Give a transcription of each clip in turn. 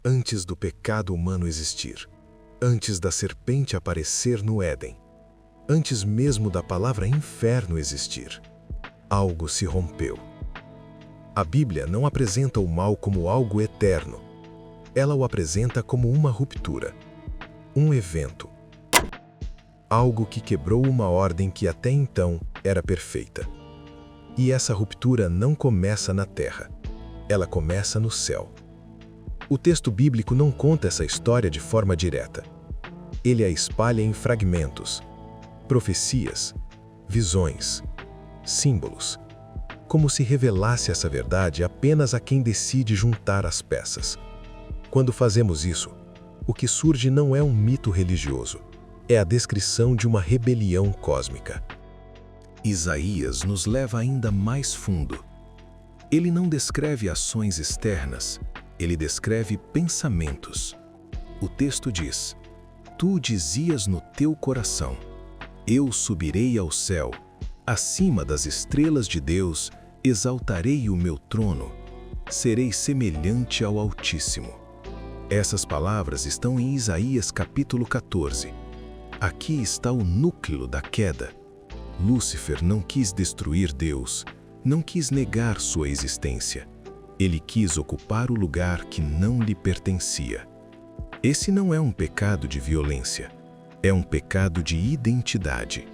antes do pecado humano existir, antes da serpente aparecer no Éden, antes mesmo da palavra inferno existir, algo se rompeu. A Bíblia não apresenta o mal como algo eterno. Ela o apresenta como uma ruptura, um evento, algo que quebrou uma ordem que até então era perfeita. E essa ruptura não começa na terra, ela começa no céu. O texto bíblico não conta essa história de forma direta. Ele a espalha em fragmentos, profecias, visões, símbolos, como se revelasse essa verdade apenas a quem decide juntar as peças. Quando fazemos isso, o que surge não é um mito religioso, é a descrição de uma rebelião cósmica. Isaías nos leva ainda mais fundo. Ele não descreve ações externas, ele descreve pensamentos. O texto diz: Tu dizias no teu coração, eu subirei ao céu, acima das estrelas de Deus, exaltarei o meu trono, serei semelhante ao Altíssimo. Essas palavras estão em Isaías capítulo 14. Aqui está o núcleo da queda. Lúcifer não quis destruir Deus, não quis negar sua existência. Ele quis ocupar o lugar que não lhe pertencia. Esse não é um pecado de violência, é um pecado de identidade.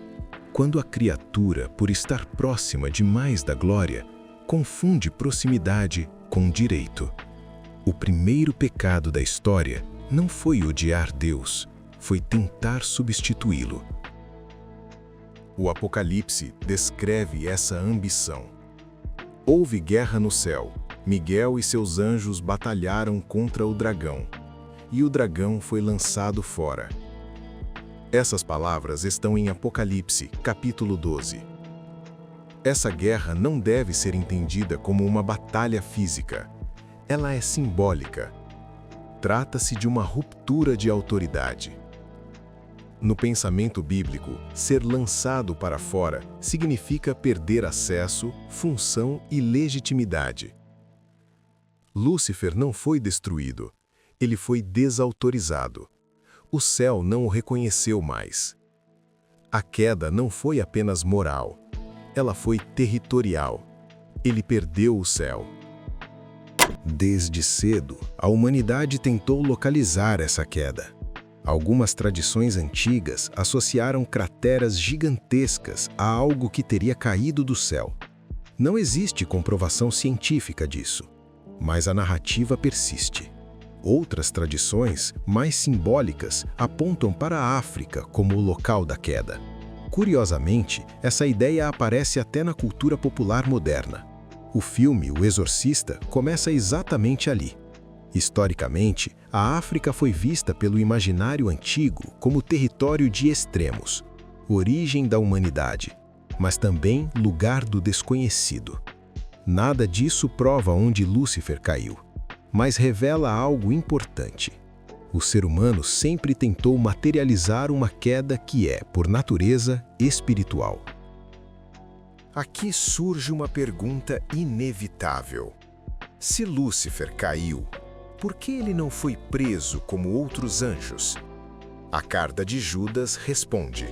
Quando a criatura, por estar próxima demais da glória, confunde proximidade com direito. O primeiro pecado da história não foi odiar Deus, foi tentar substituí-lo. O Apocalipse descreve essa ambição. Houve guerra no céu. Miguel e seus anjos batalharam contra o dragão, e o dragão foi lançado fora. Essas palavras estão em Apocalipse, capítulo 12. Essa guerra não deve ser entendida como uma batalha física. Ela é simbólica. Trata-se de uma ruptura de autoridade. No pensamento bíblico, ser lançado para fora significa perder acesso, função e legitimidade. Lúcifer não foi destruído, ele foi desautorizado. O céu não o reconheceu mais. A queda não foi apenas moral, ela foi territorial. Ele perdeu o céu. Desde cedo, a humanidade tentou localizar essa queda. Algumas tradições antigas associaram crateras gigantescas a algo que teria caído do céu. Não existe comprovação científica disso, mas a narrativa persiste. Outras tradições, mais simbólicas, apontam para a África como o local da queda. Curiosamente, essa ideia aparece até na cultura popular moderna. O filme O Exorcista começa exatamente ali. Historicamente, a África foi vista pelo imaginário antigo como território de extremos, origem da humanidade, mas também lugar do desconhecido. Nada disso prova onde Lúcifer caiu, mas revela algo importante. O ser humano sempre tentou materializar uma queda que é, por natureza, espiritual. Aqui surge uma pergunta inevitável. Se Lúcifer caiu, por que ele não foi preso como outros anjos? A carta de Judas responde: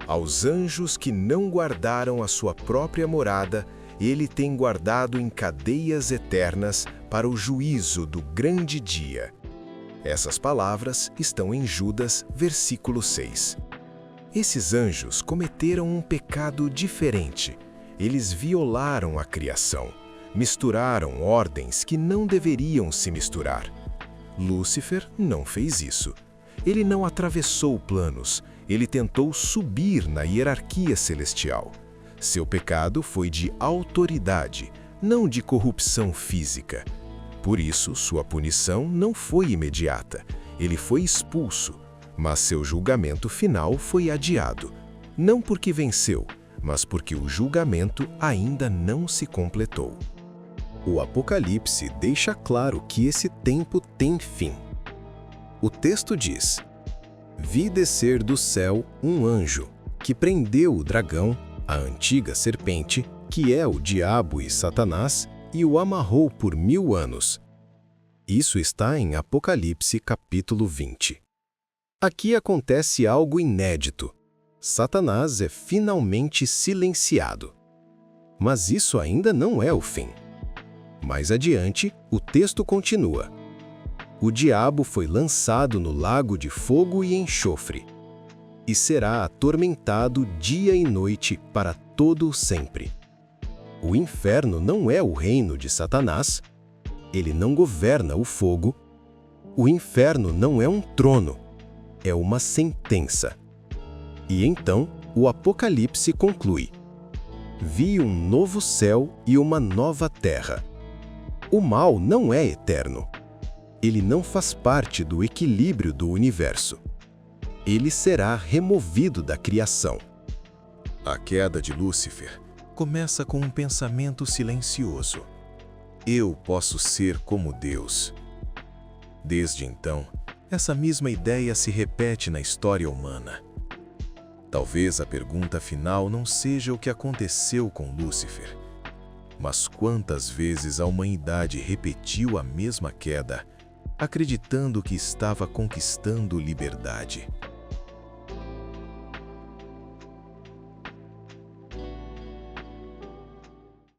aos anjos que não guardaram a sua própria morada, ele tem guardado em cadeias eternas para o juízo do grande dia. Essas palavras estão em Judas, versículo 6. Esses anjos cometeram um pecado diferente. Eles violaram a criação. Misturaram ordens que não deveriam se misturar. Lúcifer não fez isso. Ele não atravessou planos, ele tentou subir na hierarquia celestial. Seu pecado foi de autoridade, não de corrupção física. Por isso, sua punição não foi imediata. Ele foi expulso, mas seu julgamento final foi adiado. Não porque venceu, mas porque o julgamento ainda não se completou. O Apocalipse deixa claro que esse tempo tem fim. O texto diz: vi descer do céu um anjo, que prendeu o dragão, a antiga serpente, que é o diabo e Satanás, e o amarrou por 1000 anos. Isso está em Apocalipse capítulo 20. Aqui acontece algo inédito. Satanás é finalmente silenciado. Mas isso ainda não é o fim. Mais adiante, o texto continua. O diabo foi lançado no lago de fogo e enxofre, e será atormentado dia e noite para todo o sempre. O inferno não é o reino de Satanás, ele não governa o fogo. O inferno não é um trono, é uma sentença. E então, o Apocalipse conclui: Vi um novo céu e uma nova terra. O mal não é eterno. Ele não faz parte do equilíbrio do universo. Ele será removido da criação. A queda de Lúcifer começa com um pensamento silencioso. Eu posso ser como Deus. Desde então, essa mesma ideia se repete na história humana. Talvez a pergunta final não seja o que aconteceu com Lúcifer, mas quantas vezes a humanidade repetiu a mesma queda, acreditando que estava conquistando liberdade.